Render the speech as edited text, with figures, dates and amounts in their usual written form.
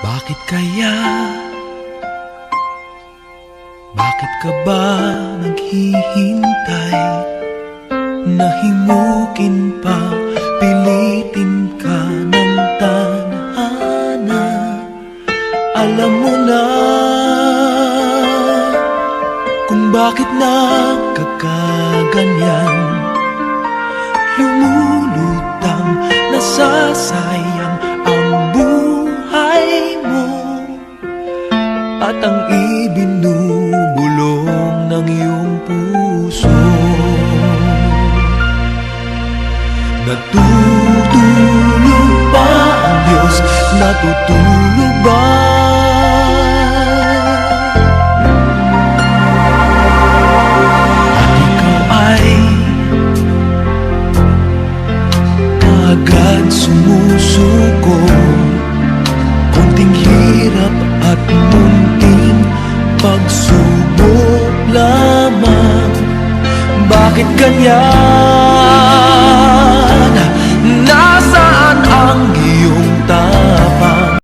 Bakit kaya? Bakit ka ba naghihintay? Nahimukin pa, pilitin ka ng tadhana. Alam mo na kung bakit nagkakaganyan. Lumulutang, nasasayang ang buhay mo at ang ibinubulong ng iyong puso. Natutulog ba ang Diyos? Natutulog ba? At ikaw ay agad sumusuko. Konting hirap at munting pagsubok lamang. Bakit ganyan?